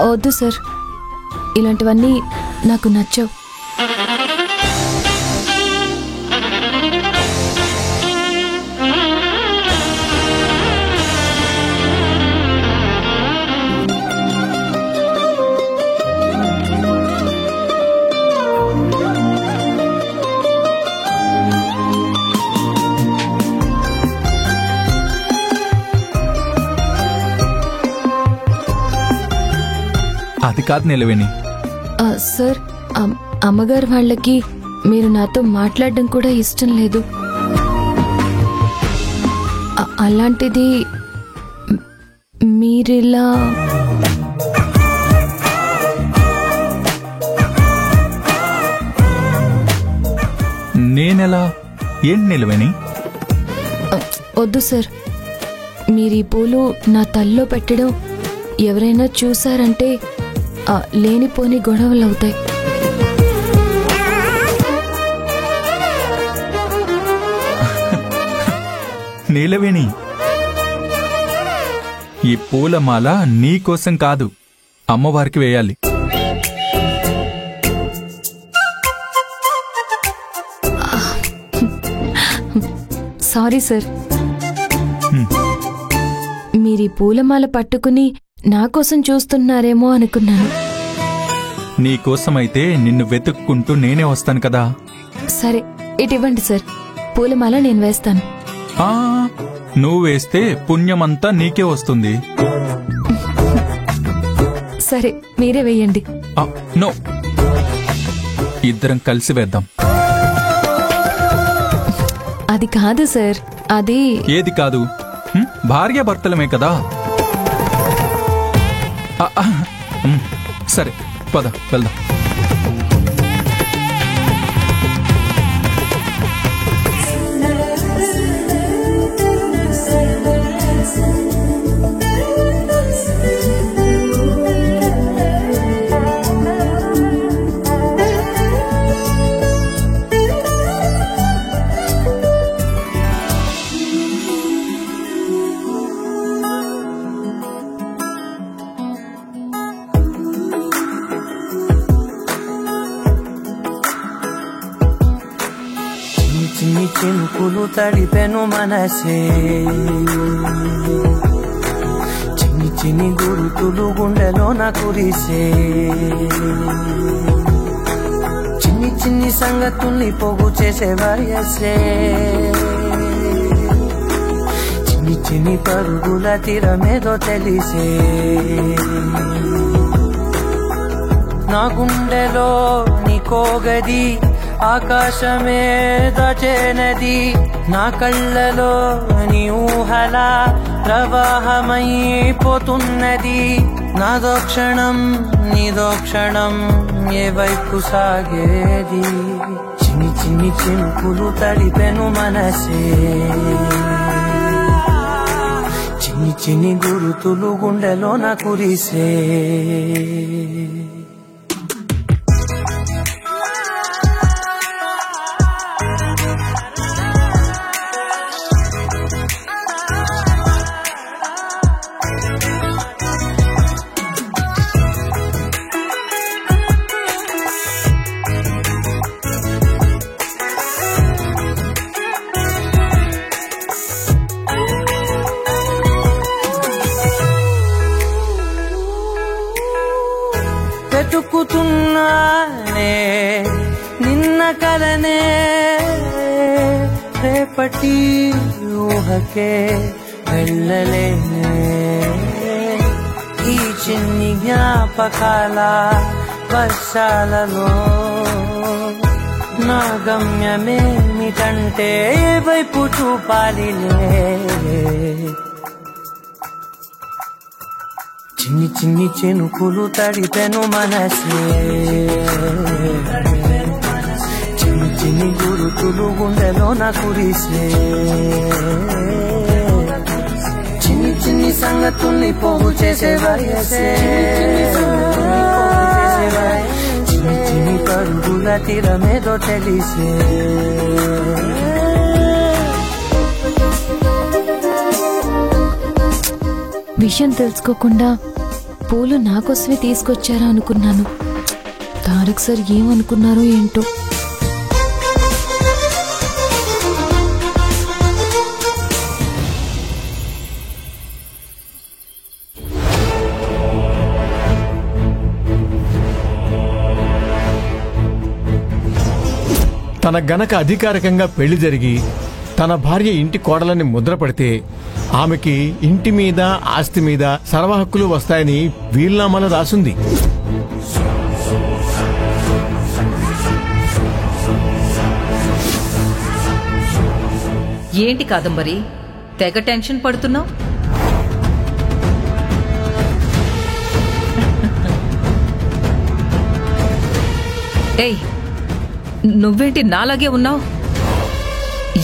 వద్దు సార్, ఇలాంటివన్నీ నాకు నచ్చవు. అది కాదు నిలవేణి. సార్, అమ్మగారు వాళ్ళకి మీరు నాతో మాట్లాడడం కూడా ఇష్టం లేదు. అలాంటిది మీరిలా నేనెలా? ఏంటి నిలవేణి? వద్దు సార్, మీరీ పూలు నా తల్లో పెట్టడం ఎవరైనా చూసారంటే లేనిపోని గొడవలవుతాయి. నీలవేణి, ఈ పూలమాల నీకోసం కాదు, అమ్మవారికి వేయాలి. సారీ సార్, మీరీ పూలమాల పట్టుకుని నా కోసం చూస్తున్నారేమో అనుకున్నాను. నీకోసమైతే నిన్ను వెతుక్కుంటూ నేనే వస్తాను కదా. సరే, ఇటివ్వండి సార్, పూలమాల నేను వేస్తాను. నువ్వు వేస్తే పుణ్యమంతా నీకే వస్తుంది. సరే, మీరే వేయండి. నో, ఇద్దరం కలిసి వేద్దాం. అది కాదు సార్, అది... ఏది కాదు? భార్యాభర్తలమే కదా. సరే, పద వెళ్దాం. చిన్ని చినుకులు తడిపెను మనసే, చిన్ని చిన్ని గురుతులు గుండెలోన కురిసే, చిన్ని చిన్ని సంగతుల్ని పోగు చేసే వయసే, చిన్ని చిన్ని పరుగుల తీరమేదో తెలిసే, నా గుండెలో నీకోగది ఆకాశమే దాచేనది, నా కళ్ళలో నీ ఊహల ప్రవాహమైపోతున్నది, నాదో క్షణం నీదో క్షణం ఏ వైపు సాగేది, చిన్ని చిన్ని చినుకులు తడిపెను మనసే, చిన్ని చిన్ని గురుతులు గుండెలోన కురిసే. వెతుకుతున్నానే నిన్న కలనే, రేపటి ఊహకే వెళ్ళలేనే, ఈ చిన్ని జ్ఞాపకాల వర్షాలలో నా గమ్యమేమిటంటే వైపు చూపాలిలే, చిన్ని చిన్ని చినుకులు తడిపెను మనసే, చిన్ని చిన్ని గురుతులు గుండెలోన కురిసే, చిన్ని చిన్ని సంగతుల్ని పోగు చేసే వయసే, చిన్ని చిన్ని పరుగుల తీరమేదో తెలిసే. విషయం తెలుసుకోకుండా పూలు నాకోసమే తీసుకొచ్చారా అనుకున్నాను. తారక్ సార్ ఏమనుకున్నారో ఏంటో. తన గనక అధికారికంగా పెళ్లి జరిగి తన భార్య ఇంటి కోడలని ముద్రపడితే ఆమెకి ఇంటి మీద ఆస్తి మీద సర్వ హక్కులు వస్తాయని వీలునామాలో రాసుంది. ఏంటి కాదంబరి, తెగ టెన్షన్ పడుతున్నావు? ఏయ్, నువ్వేంటి నాలాగే ఉన్నావు?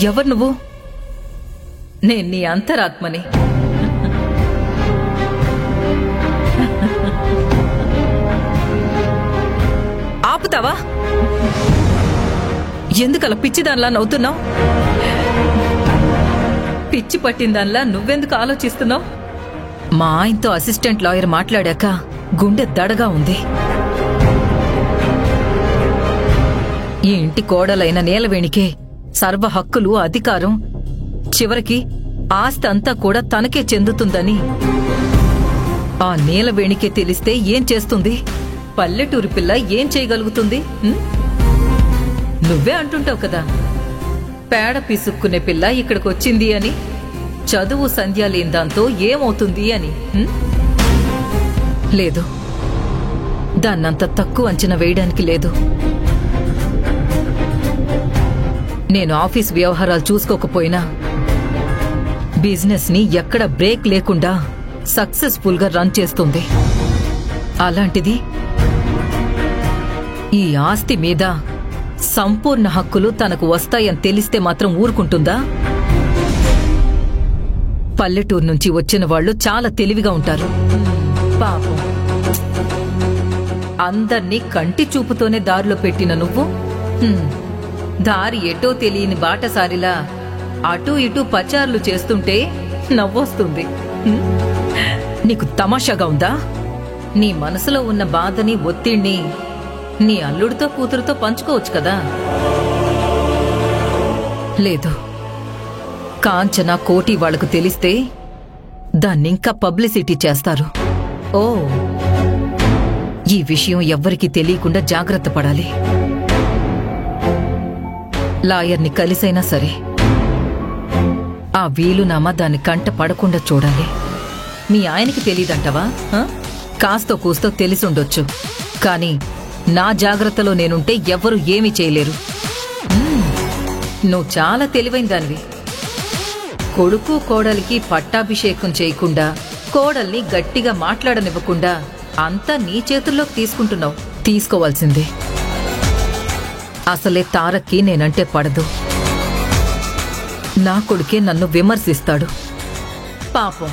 ఎవరు నువ్వు? నేను నీ అంతరాత్మని. ఆపుతావా? ఎందుకలా పిచ్చిదానిలా నవ్వుతున్నావు? పిచ్చి పట్టిందానిలా నువ్వెందుకు ఆలోచిస్తున్నావు? మా ఆయనతో అసిస్టెంట్ లాయర్ మాట్లాడాక గుండె దడగా ఉంది. ఈ ఇంటి కోడలైన నీలవేణికే సర్వ హక్కులు, అధికారం, చివరికి ఆస్తి అంతా కూడా తనకే చెందుతుందని ఆ నీలవేణికే తెలిస్తే ఏం చేస్తుంది? పల్లెటూరి పిల్ల ఏం చేయగలుగుతుంది? నువ్వే అంటుంటావు కదా, పేడ పిసుక్కునే పిల్ల ఇక్కడికొచ్చింది అని, చదువు సంధ్య లేని దాంతో ఏమవుతుంది అని. లేదు, దాన్నంత తక్కువ అంచనా వేయడానికి లేదు. నేను ఆఫీస్ వ్యవహారాలు చూసుకోకపోయినా బిజినెస్ ని ఎక్కడ బ్రేక్ లేకుండా సక్సెస్ఫుల్ గా రన్ చేస్తుంది. అలాంటిది ఈ ఆస్తి మీద సంపూర్ణ హక్కులు తనకు వస్తాయని తెలిస్తే మాత్రం ఊరుకుంటుందా? పల్లెటూరు నుంచి వచ్చిన వాళ్ళు చాలా తెలివిగా ఉంటారు. పాపం, అందర్నీ కంటి చూపుతోనే దారిలో పెట్టిన నువ్వు దారి ఎటో తెలియని బాటసారిలా అటూ ఇటూ పచారులు చేస్తుంటే నవ్వొస్తుంది. నీకు తమాషాగా ఉందా? నీ మనసులో ఉన్న బాధని, ఒత్తిడిని నీ అల్లుడితో కూతురుతో పంచుకోవచ్చు కదా. లేదు, కాంచన, కోటి వాళ్లకు తెలిస్తే దాన్నింకా పబ్లిసిటీ చేస్తారు. ఓ, ఈ విషయం ఎవ్వరికీ తెలియకుండా జాగ్రత్త పడాలి. లాయర్ని కలిసైనా సరే ఆ వీలునామా దాని కంట పడకుండా చూడాలి. మీ ఆయనకి తెలీదంటవా? కాస్తో కూస్తో తెలిసుండొచ్చు, కానీ నా జాగ్రత్తలో నేనుంటే ఎవ్వరూ ఏమీ చేయలేరు. నువ్వు చాలా తెలివైన దానివి. కొడుకు కోడలికి పట్టాభిషేకం చేయకుండా, కోడల్ని గట్టిగా మాట్లాడనివ్వకుండా అంతా నీ చేతుల్లోకి తీసుకుంటున్నావు. తీసుకోవాల్సిందే. అసలే తారక్కి నేనంటే పడదు. నా కొడుకే నన్ను విమర్శిస్తాడు. పాపం,